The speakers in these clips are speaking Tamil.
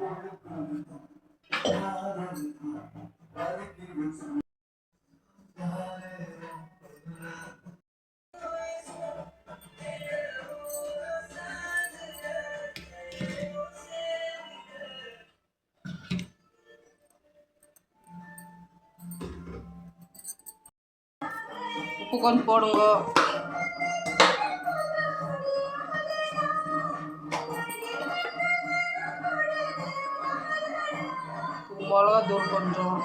உப்பு கொஞ்சம் போடுங்க. மிளகா தூள் கொஞ்சம்,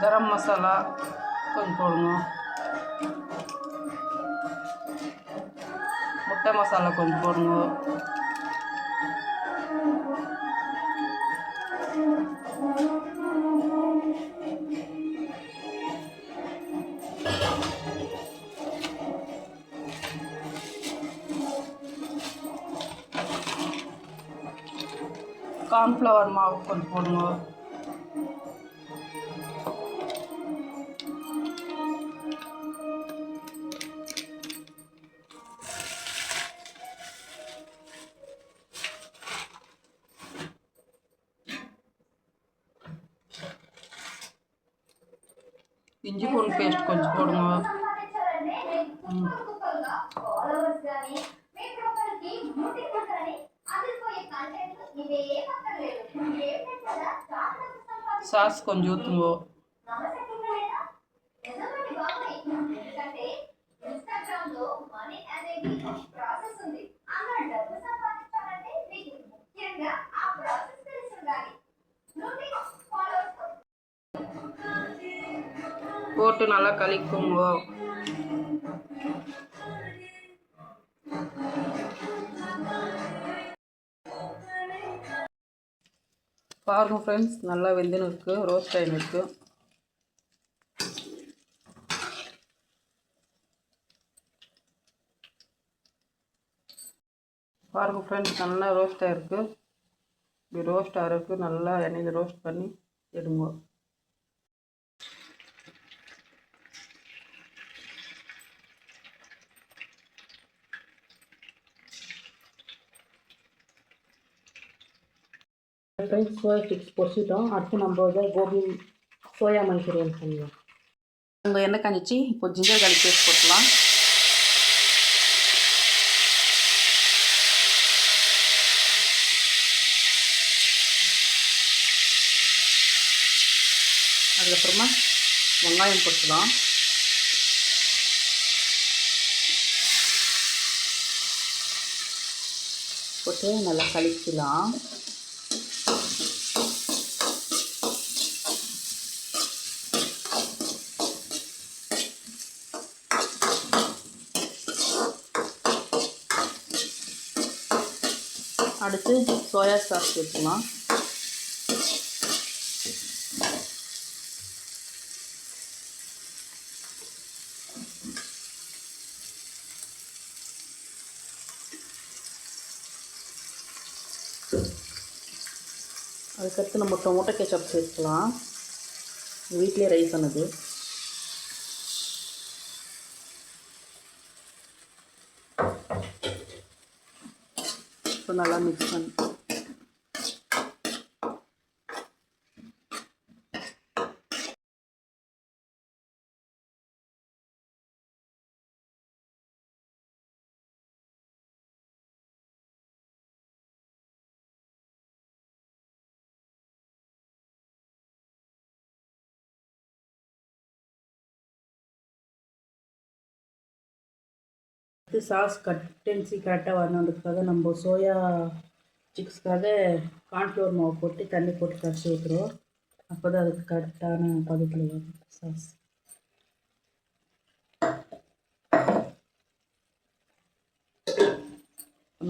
கரம் மசாலா கொஞ்சம் போடுங்க, முட்டை மசாலா கொஞ்சம் போடுங்க, கார்ன்ஃப்ளவர் மாவு கொஞ்சம் போடுங்க. இஞ்சி பூண்டு பேஸ்ட் கொஞ்சம் போடுங்க. சாஸ் கொஞ்சம் ஊற்றுங்க. போட்டு நல்லா கலக்குங்க. பாருங்க ஃப்ரெண்ட்ஸ், நல்லா வெந்துன்னு இருக்கு, ரோஸ்ட் ஆகின்னு இருக்கு. பாருங்க ஃப்ரெண்ட்ஸ், நல்லா ரோஸ்ட் ஆகிருக்கு. இப்படி ரோஸ்ட் ஆகிறதுக்கு நல்லா எண்ணெயில் ரோஸ்ட் பண்ணி எடுங்க. ஃப்ரெண்ட்ஸ், சோயா சிப்ஸ் பொரிச்சிட்டோம். அடுத்து நம்ம கோபி சோயா மஞ்சூரியன் பண்ணலாம். உங்கள் எண்ணெய் காஞ்சிச்சு. இப்போ ஜிஞ்சர் கார்லிக் பேஸ்ட் போட்டுக்கலாம். அதுக்கப்புறமா வெங்காயம் போட்டுக்கலாம். போட்டு நல்லா கலக்கலாம். அடுத்து சோயா சாஸ் சேர்த்துக்கலாம். அதுக்கடுத்து நம்ம டொமேட்டோ கெச்சப் சேர்த்துக்கலாம். வீட்டிலே ரைஸ் ஆனது. இப்போ நல்லா மிக்ஸ் பண்ணி சாஸ் கன்சிஸ்டன்சி கரெக்டாக வரணுன்றதுக்காக நம்ம சோயா சிக்ஸ்க்காக கார்ன்ஃப்ளவர் மாவு போட்டு தண்ணி போட்டு கரைச்சி ஊற்றுறோம். அப்போ தான் அதுக்கு கரெக்டான பதத்தில் வரும் சாஸ்.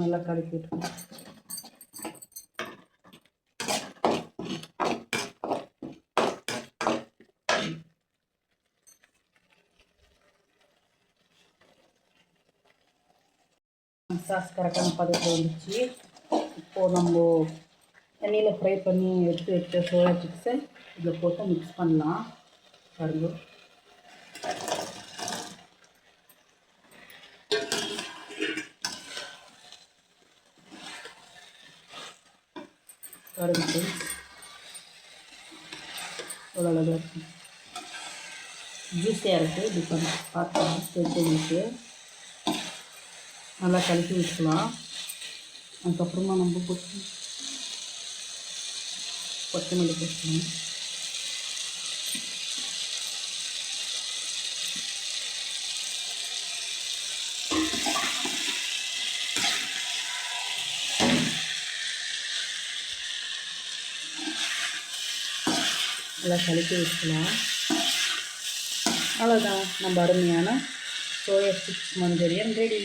நல்லா கலக்கி விட்டுருவோம். சாஸ் கரெக்டான பதத்தில் வந்துச்சு. இப்போது நம்ம எண்ணெயில் ஃப்ரை பண்ணி எடுத்து வச்ச சோயா சிப்ஸை இதில் போட்டு மிக்ஸ் பண்ணலாம். பாருங்க, பாருங்க ஃப்ரெண்ட்ஸ், எவ்வளோ அழகாக இருக்கும். ஜூஸியாக இருக்குது. இப்படி பண்ணி பார்த்துக்கலாம். தெரிஞ்சவங்களுக்கு நல்லா கலக்கி விட்டுக்கலாம். அதுக்கப்புறமா நம்ம கொத்தமல்லி போட்டுக்கலாம். நல்லா கலக்கி வச்சுக்கலாம். அவ்வளோதான், நம்ம அருமையான சோயா சிக்ஸ் மஞ்சூரியன் ரெடி.